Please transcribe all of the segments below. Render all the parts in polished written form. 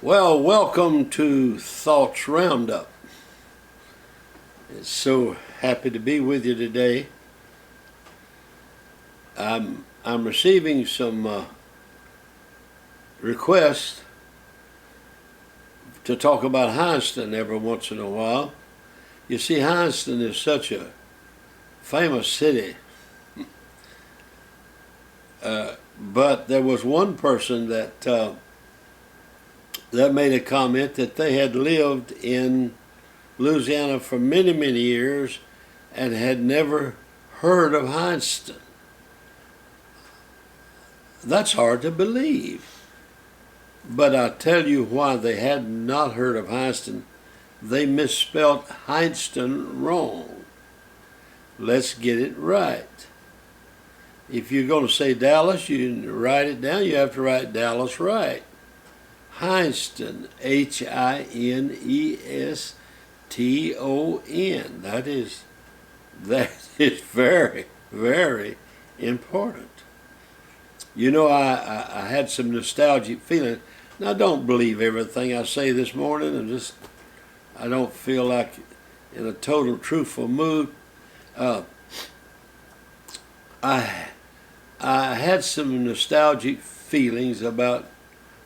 Well, welcome to Thoughts Roundup. It's so happy to be with you today. I'm receiving some requests to talk about Hindston every once in a while. You see, Hindston is such a famous city. But there was one person that made a comment that they had lived in Louisiana for many, many years and had never heard of Hindston. That's hard to believe. But I'll tell you why they had not heard of Hindston. They misspelled Hindston wrong. Let's get it right. If you're going to say Dallas, you write it down. You have to write Dallas right. Hindston, Hineston. That is very, very important. You know, I had some nostalgic feeling. Now, don't believe everything I say this morning. I don't feel like in a total truthful mood. I had some nostalgic feelings about.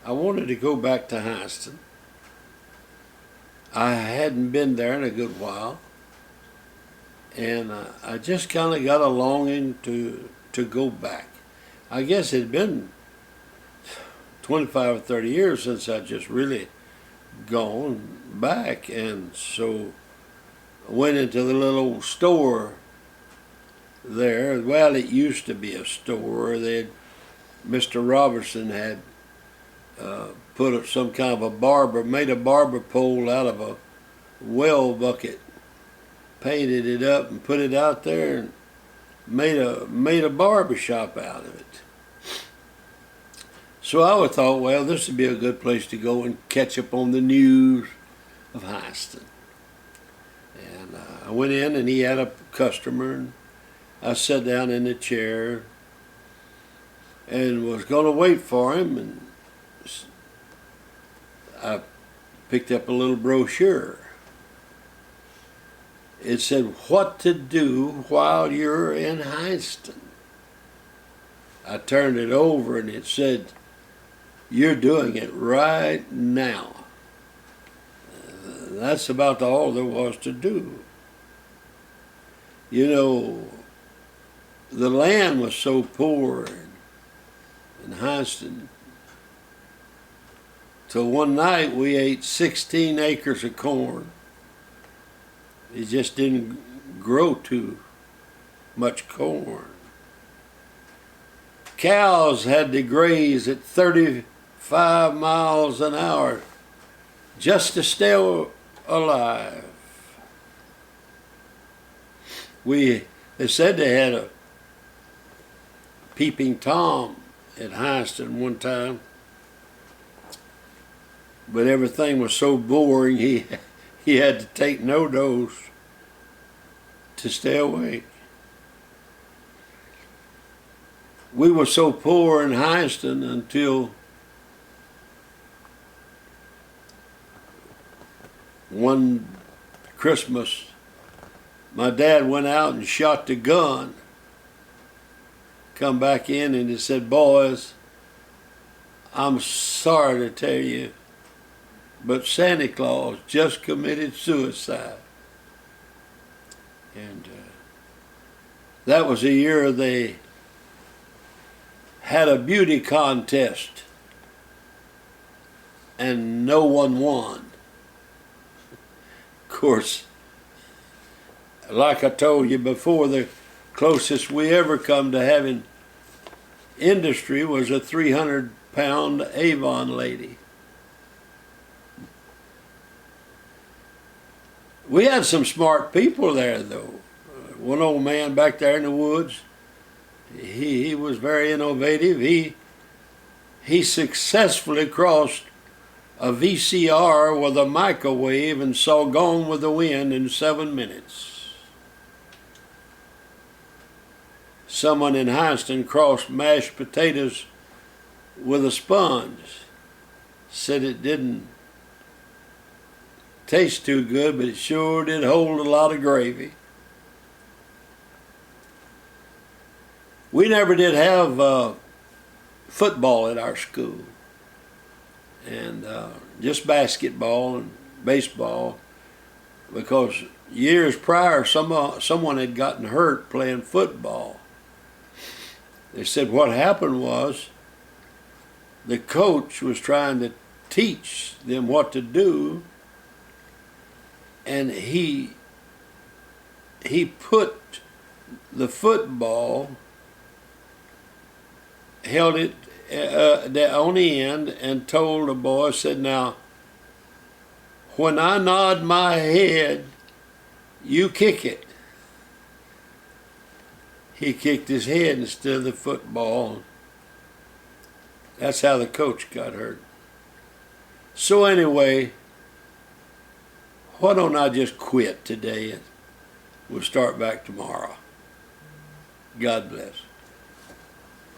I wanted to go back to Hindston. I hadn't been there in a good while, and I just kind of got a longing to go back. I guess it had been 25 or 30 years since I just really gone back, and so I went into the little store there. Well, it used to be a store. Mr. Robertson had put up some kind of made a barber pole out of a well bucket, painted it up and put it out there and made a barber shop out of it. So I thought, well, this would be a good place to go and catch up on the news of Hindston. And I went in and he had a customer, and I sat down in the chair and was going to wait for him, and I picked up a little brochure. It said, "What to do while you're in Hindston." I turned it over and it said, "You're doing it right now." That's about all there was to do. You know, the land was so poor in Hindston. So one night we ate 16 acres of corn. It just didn't grow too much corn. Cows had to graze at 35 miles an hour just to stay alive. They said they had a peeping Tom at Hindston one time, but everything was so boring he had to take no dose to stay awake. We were so poor in Hindston until one Christmas my dad went out and shot the gun, come back in and he said, "Boys, I'm sorry to tell you, but Santa Claus just committed suicide." And that was the year they had a beauty contest and no one won. Of course, like I told you before, the closest we ever come to having industry was a 300-pound Avon lady. We had some smart people there, though. One old man back there in the woods, he was very innovative. He successfully crossed a VCR with a microwave and saw Gone with the Wind in 7 minutes. Someone in Hindston crossed mashed potatoes with a sponge said it didn't taste too good, but it sure did hold a lot of gravy. We never did have football at our school, and just basketball and baseball, because years prior someone had gotten hurt playing football. They said what happened was the coach was trying to teach them what to do, and he put the football, held it on the end, and told the boy, said, now, when I nod my head, you kick it. He kicked his head instead of the football. That's how the coach got hurt. So anyway, why don't I just quit today and we'll start back tomorrow? God bless.